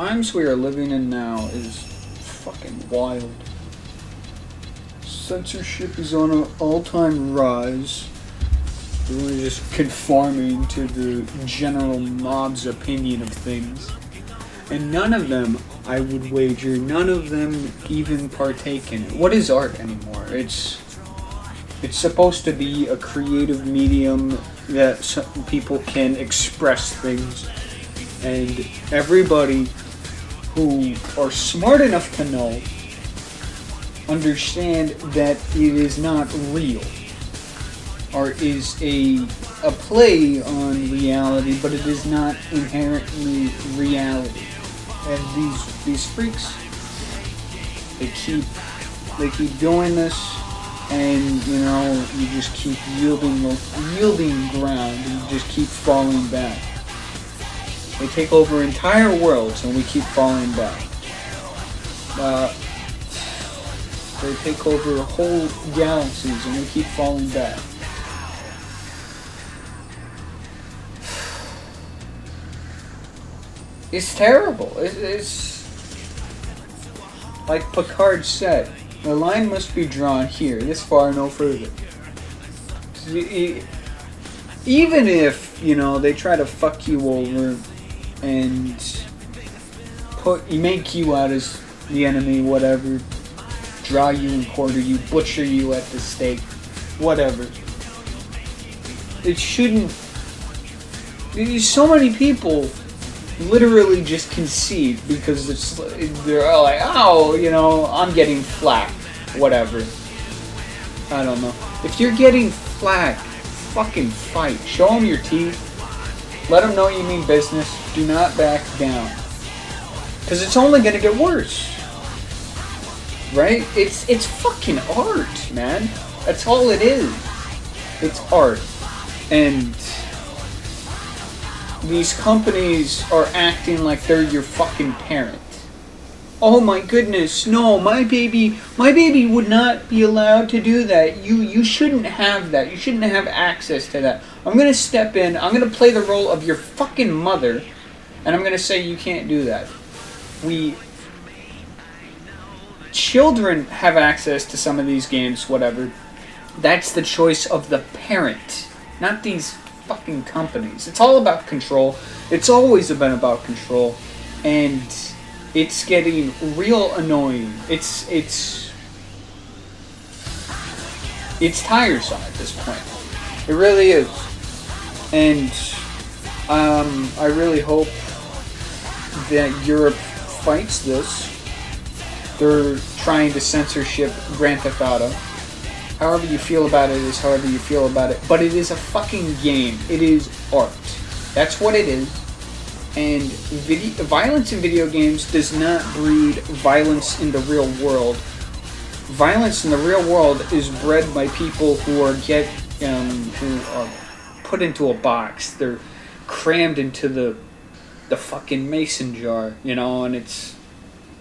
times we are living in now is fucking wild. Censorship is on an all-time rise. We're just conforming to the general mob's opinion of things. And none of them, I would wager, none of them even partake in it. What is art anymore? It's supposed to be a creative medium that some people can express things. And everybody who are smart enough to know understand that it is not real. Art is a play on reality, but it is not inherently reality. And these freaks, they keep doing this, and you just keep yielding ground, and you just keep falling back. They take over entire worlds, and we keep falling back. They take over whole galaxies, and we keep falling back. It's terrible. It's like Picard said, the line must be drawn here, this far, no further. Even if, they try to fuck you over and make you out as the enemy, whatever, draw you and quarter you, butcher you at the stake, whatever. It shouldn't. So many people literally just concede because they're all like, oh, I'm getting flack, whatever. I don't know. If you're getting flack, fucking fight. Show them your teeth. Let them know you mean business. Do not back down. Because it's only going to get worse. Right? It's fucking art, man. That's all it is. It's art. And these companies are acting like they're your fucking parent. Oh my goodness, no, my baby would not be allowed to do that. You shouldn't have that. You shouldn't have access to that. I'm gonna step in, I'm gonna play the role of your fucking mother, and I'm gonna say you can't do that. Children have access to some of these games, whatever. That's the choice of the parent, not these fucking companies. It's all about control. It's always been about control, and it's getting real annoying. It's tiresome at this point. It really is. And I really hope that Europe fights this. They're trying to censorship Grand Theft Auto. However you feel about it is however you feel about it. But it is a fucking game. It is art. That's what it is. And violence in video games does not breed violence in the real world. Violence in the real world is bred by people who are put into a box. They're crammed into the fucking mason jar, and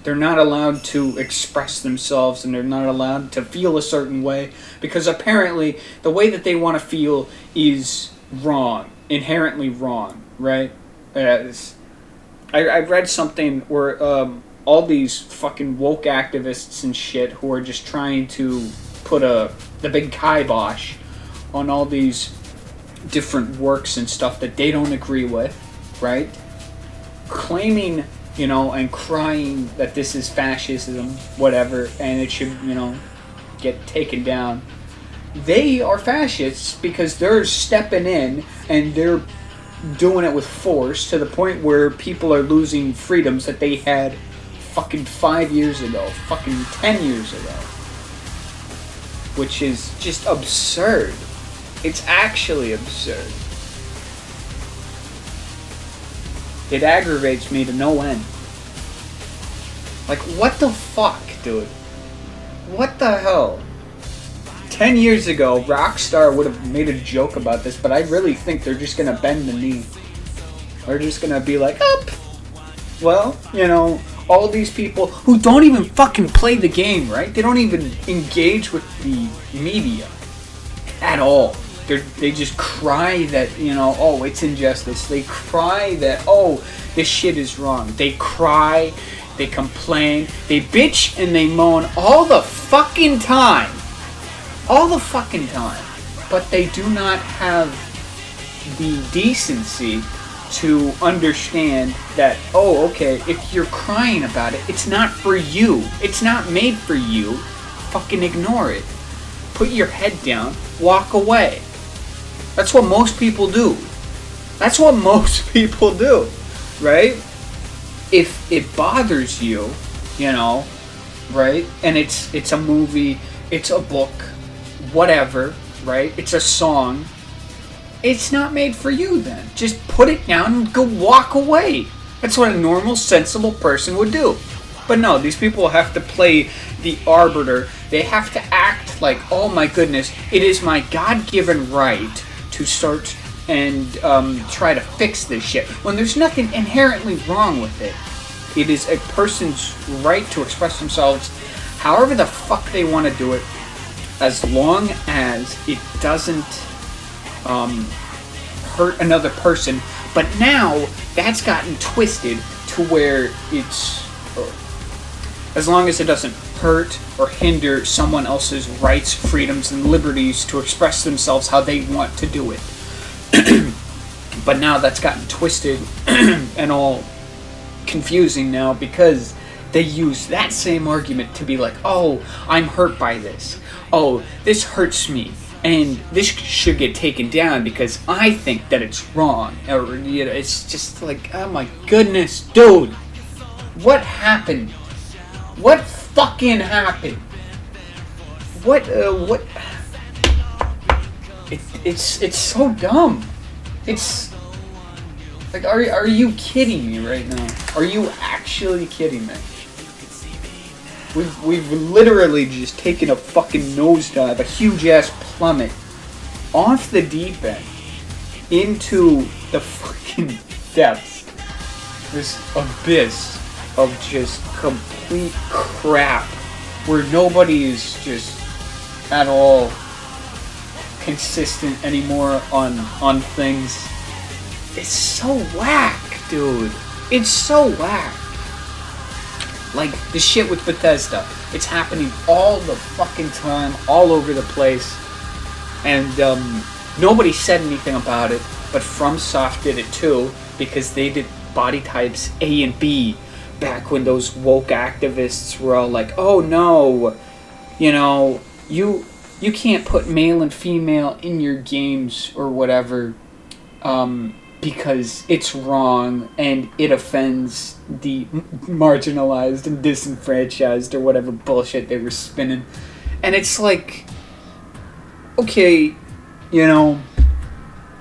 they're not allowed to express themselves, and they're not allowed to feel a certain way, because apparently the way that they want to feel is wrong, inherently wrong, right? I read something where all these fucking woke activists and shit who are just trying to put the big kibosh on all these different works and stuff that they don't agree with, right? Claiming, and crying that this is fascism, whatever, and it should, get taken down. They are fascists because they're stepping in and they're doing it with force to the point where people are losing freedoms that they had fucking 5 years ago, fucking 10 years ago. Which is just absurd. It's actually absurd. It aggravates me to no end. Like, what the fuck, dude? What the hell? 10 years ago, Rockstar would have made a joke about this, but I really think they're just gonna bend the knee. They're just gonna be like, up! Well, all these people who don't even fucking play the game, right? They don't even engage with the media at all. They just cry that, oh, it's injustice. They cry that, oh, this shit is wrong. They cry, they complain, they bitch and they moan all the fucking time. All the fucking time. But they do not have the decency to understand that, oh, okay, if you're crying about it, it's not for you. It's not made for you. Fucking ignore it. Put your head down, walk away. That's what most people do. That's what most people do, right? If it bothers you, right? And it's a movie, it's a book, whatever, right? It's a song. It's not made for you then. Just put it down and go walk away. That's what a normal, sensible person would do. But no, these people have to play the arbiter. They have to act like, oh my goodness, it is my God-given right to start and try to fix this shit. When there's nothing inherently wrong with it. It is a person's right to express themselves however the fuck they want to do it, as long as it doesn't hurt another person. But now that's gotten twisted to where it's as long as it doesn't hurt or hinder someone else's rights, freedoms, and liberties to express themselves how they want to do it. But now that's gotten twisted and all confusing now, because they use that same argument to be like, oh, I'm hurt by this. Oh, this hurts me. And this should get taken down because I think that it's wrong. Or, it's just like, oh my goodness, dude. What happened? What fucking happened? What? It's so dumb. It's like, are you kidding me right now? Are you actually kidding me? We've literally just taken a fucking nosedive, a huge ass plummet off the deep end into the fucking depths. This abyss of just complete crap where nobody is just at all consistent anymore on things. It's so whack, dude. It's so whack. Like, the shit with Bethesda. It's happening all the fucking time, all over the place. And, nobody said anything about it, but FromSoft did it too, because they did body types A and B back when those woke activists were all like, oh no, you can't put male and female in your games or whatever, because it's wrong and it offends the marginalized and disenfranchised or whatever bullshit they were spinning. And it's like, okay,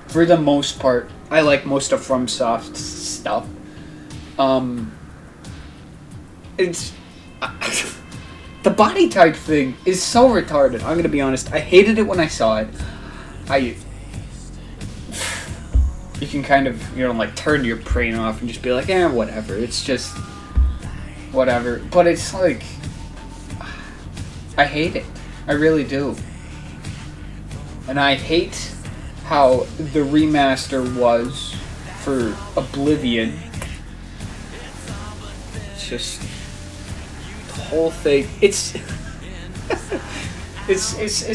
for the most part, I like most of FromSoft's stuff. It's the body type thing is so retarded. I'm gonna be honest. I hated it when I saw it. You can kind of, turn your brain off and just be like, whatever. It's just whatever. But it's like, I hate it. I really do. And I hate how the remaster was for Oblivion. It's just the whole thing. It's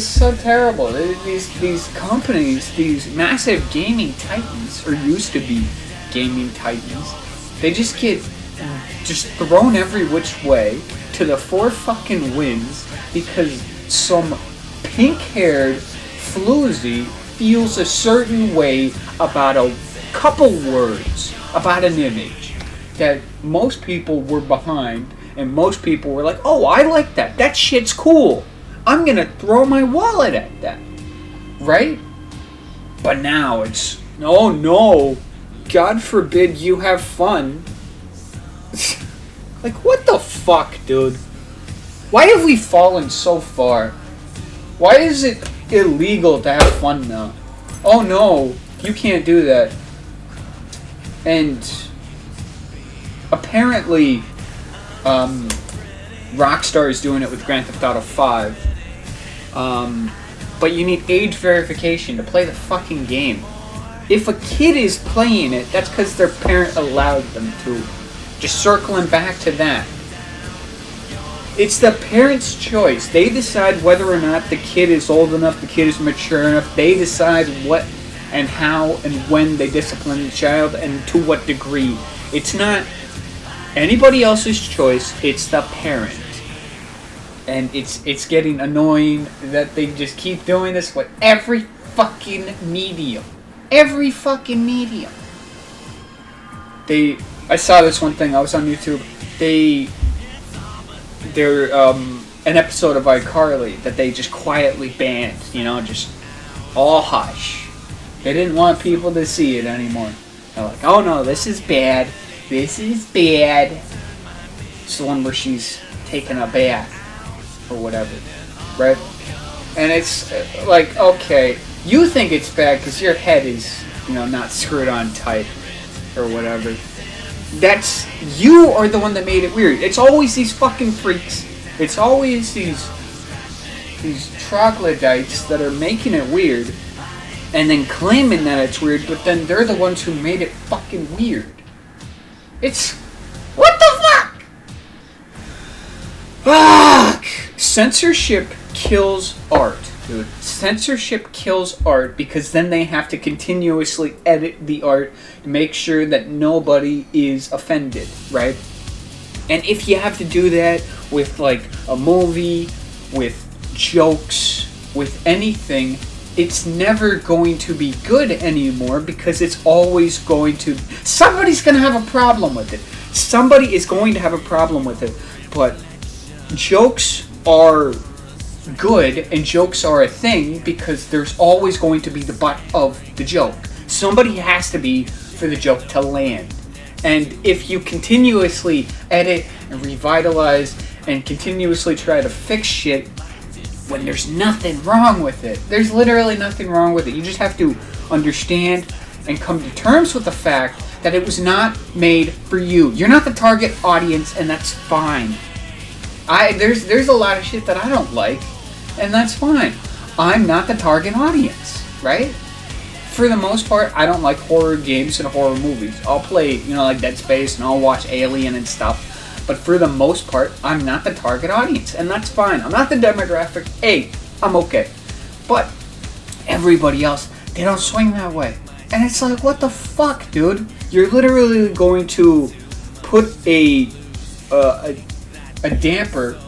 so terrible. These companies, these massive gaming titans, or used to be gaming titans, they just get just thrown every which way to the four fucking winds because some pink-haired floozy feels a certain way about a couple words, about an image that most people were behind, and most people were like, oh, I like that. That shit's cool. I'm gonna throw my wallet at that. Right? But now it's, oh no, God forbid you have fun. Like, what the fuck, dude? Why have we fallen so far? Why is it illegal to have fun now? Oh no, you can't do that. And apparently, Rockstar is doing it with Grand Theft Auto 5. but you need age verification to play the fucking game. If a kid is playing it, that's because their parent allowed them to. Just circling back to that. It's the parent's choice. They decide whether or not the kid is old enough, the kid is mature enough. They decide what and how and when they discipline the child and to what degree. It's not anybody else's choice, it's the parent. And it's getting annoying that they just keep doing this with every fucking medium. Every fucking medium. I saw this one thing, I was on YouTube. They're an episode of iCarly that they just quietly banned, just all hush. They didn't want people to see it anymore. They're like, oh no, this is bad. This is bad. It's the one where she's taking a bath or whatever, right? And it's like, okay, you think it's bad because your head is, not screwed on tight or whatever. You are the one that made it weird. It's always these fucking freaks. It's always these troglodytes that are making it weird and then claiming that it's weird, but then they're the ones who made it fucking weird. It's... what the fuck? Fuck! Censorship kills art, dude. Censorship kills art because then they have to continuously edit the art to make sure that nobody is offended, right? And if you have to do that with like a movie, with jokes, with anything, it's never going to be good anymore because it's always going to... somebody's going to have a problem with it. Somebody is going to have a problem with it. But jokes are good and jokes are a thing because there's always going to be the butt of the joke. Somebody has to be for the joke to land. And if you continuously edit and revitalize and continuously try to fix shit when there's nothing wrong with it, there's literally nothing wrong with it. You just have to understand and come to terms with the fact that it was not made for you. You're not the target audience, and that's fine. There's a lot of shit that I don't like, and that's fine. I'm not the target audience, right? For the most part, I don't like horror games and horror movies. I'll play, like Dead Space, and I'll watch Alien and stuff. But for the most part, I'm not the target audience, and that's fine. I'm not the demographic. Hey, I'm okay. But everybody else, they don't swing that way. And it's like, what the fuck, dude? You're literally going to put a damper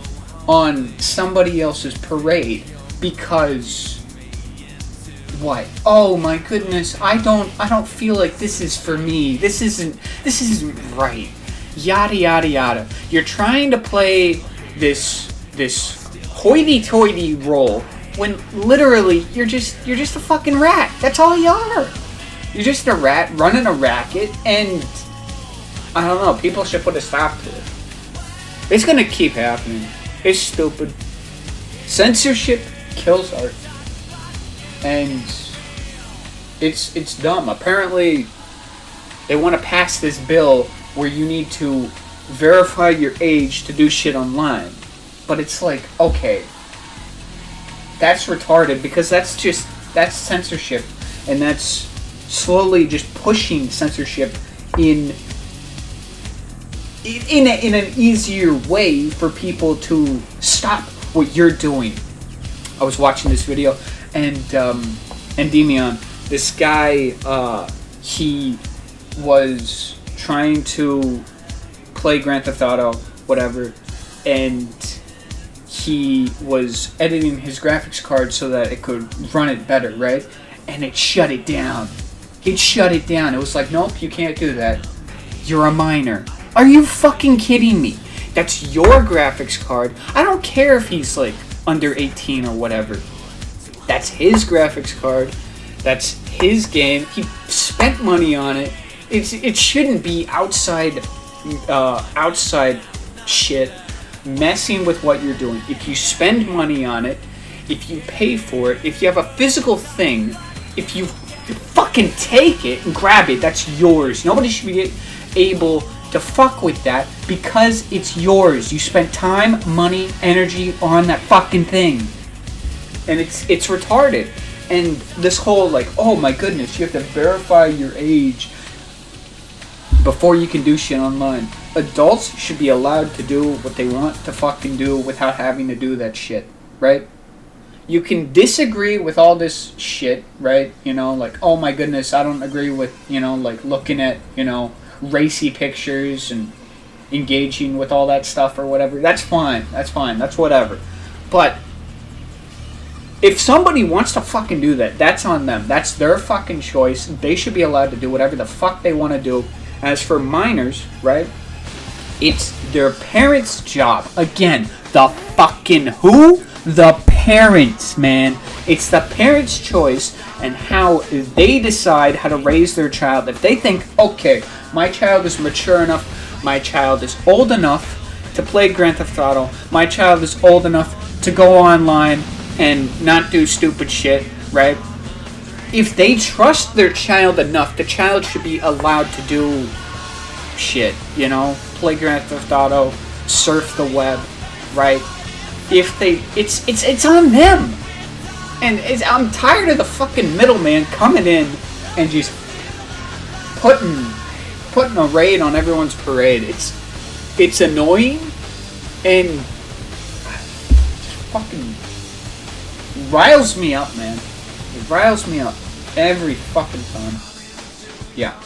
on somebody else's parade because what? Oh my goodness, I don't feel like this is for me. This isn't right. Yada yada yada. You're trying to play this hoity-toity role when literally you're just a fucking rat. That's all you are. You're just a rat running a racket, and I don't know, people should put a stop to it. It's gonna keep happening. It's stupid. Censorship kills art. And it's dumb. Apparently they want to pass this bill where you need to verify your age to do shit online. But it's like, okay, that's retarded because that's censorship, and that's slowly just pushing censorship in an easier way for people to stop what you're doing. I was watching this video, and Endymion, this guy, he was trying to play Grand Theft Auto, whatever, and he was editing his graphics card so that it could run it better, right? And it shut it down. It shut it down. It was like, nope, you can't do that. You're a minor. Are you fucking kidding me? That's your graphics card. I don't care if he's like under 18 or whatever. That's his graphics card. That's his game. He spent money on it. It shouldn't be outside shit messing with what you're doing. If you spend money on it, if you pay for it, if you have a physical thing, if you fucking take it and grab it, that's yours. Nobody should be able to fuck with that because it's yours. You spent time, money, energy on that fucking thing. and it's retarded. And this whole like, oh my goodness, you have to verify your age before you can do shit online. Adults should be allowed to do what they want to fucking do without having to do that shit, right? You can disagree with all this shit, right? You know, like, oh my goodness, I don't agree with, you know, like looking at, you know, racy pictures and engaging with all that stuff or whatever. That's fine. That's fine. That's whatever. But if somebody wants to fucking do that, that's on them. That's their fucking choice. They should be allowed to do whatever the fuck they want to do. As for minors, right? It's their parents' job. Again, the fucking who? The parents, man. It's the parents' choice and how they decide how to raise their child. If they think, okay, my child is mature enough, my child is old enough to play Grand Theft Auto, my child is old enough to go online and not do stupid shit, right? If they trust their child enough, the child should be allowed to do shit, you know? Play Grand Theft Auto, surf the web, right? If they, it's on them. And I'm tired of the fucking middleman coming in and just putting a raid on everyone's parade. It's annoying and fucking riles me up, man. It riles me up every fucking time. Yeah.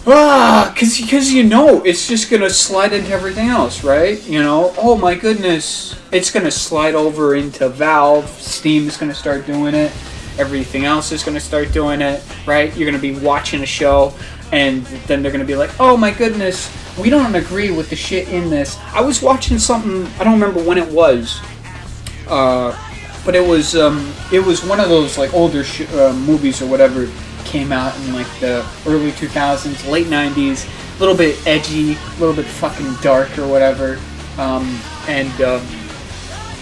Cause you know it's just gonna slide into everything else, right? You know, oh my goodness, it's gonna slide over into Valve. Steam is gonna start doing it. Everything else is gonna start doing it, right? You're gonna be watching a show, and then they're gonna be like, oh my goodness, we don't agree with the shit in this. I was watching something, I don't remember when it was, but it was one of those like older movies or whatever. Came out in like the early 2000s, late 90s, a little bit edgy, a little bit fucking dark or whatever,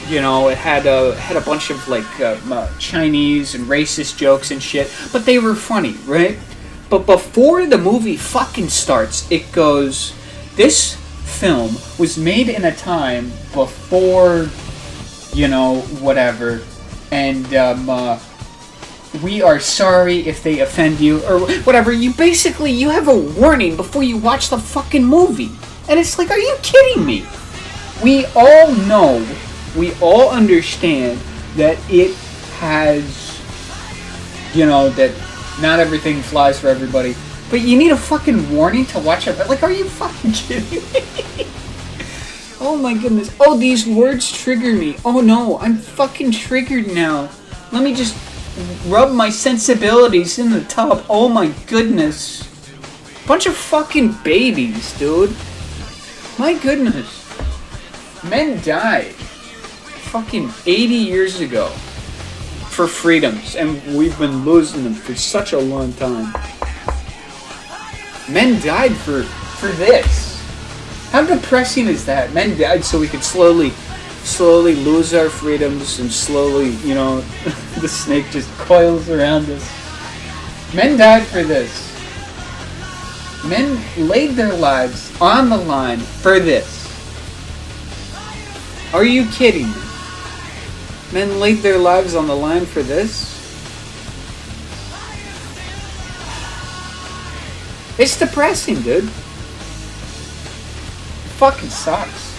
you know, it had a bunch of like Chinese and racist jokes and shit, but they were funny, right? But before the movie fucking starts, it goes, this film was made in a time before, you know, whatever, and we are sorry if they offend you, or whatever. You have a warning before you watch the fucking movie. And it's like, are you kidding me? We all know, we all understand that it has, you know, that not everything flies for everybody. But you need a fucking warning to watch it. Like, are you fucking kidding me? Oh my goodness. Oh, these words trigger me. Oh no, I'm fucking triggered now. Let me just rub my sensibilities in the tub. Oh my goodness. Bunch of fucking babies, dude. My goodness. Men died fucking 80 years ago for freedoms, and we've been losing them for such a long time. Men died for this. How depressing is that? Men died so we could slowly lose our freedoms, and slowly, you know, the snake just coils around us. Men died for this. Men laid their lives on the line for this. Are you kidding me? Men laid their lives on the line for this? It's depressing, dude. It fucking sucks.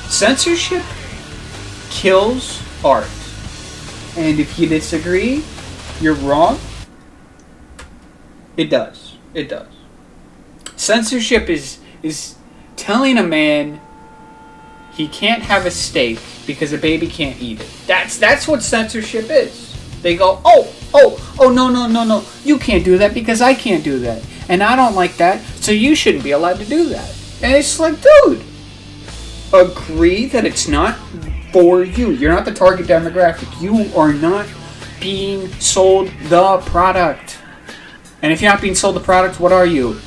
Censorship kills art. And if you disagree, you're wrong. It does. It does. Censorship is telling a man he can't have a steak because a baby can't eat it. That's what censorship is. They go, no, you can't do that because I can't do that. And I don't like that, so you shouldn't be allowed to do that. And it's like, dude, agree that it's not for you. You're not the target demographic. You are not being sold the product. And if you're not being sold the product, what are you?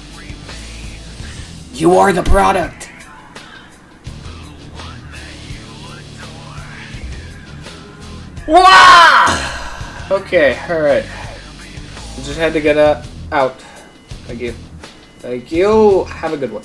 You are the product. Wah! Okay, alright. Just had to get out. Thank you. Thank you. Have a good one.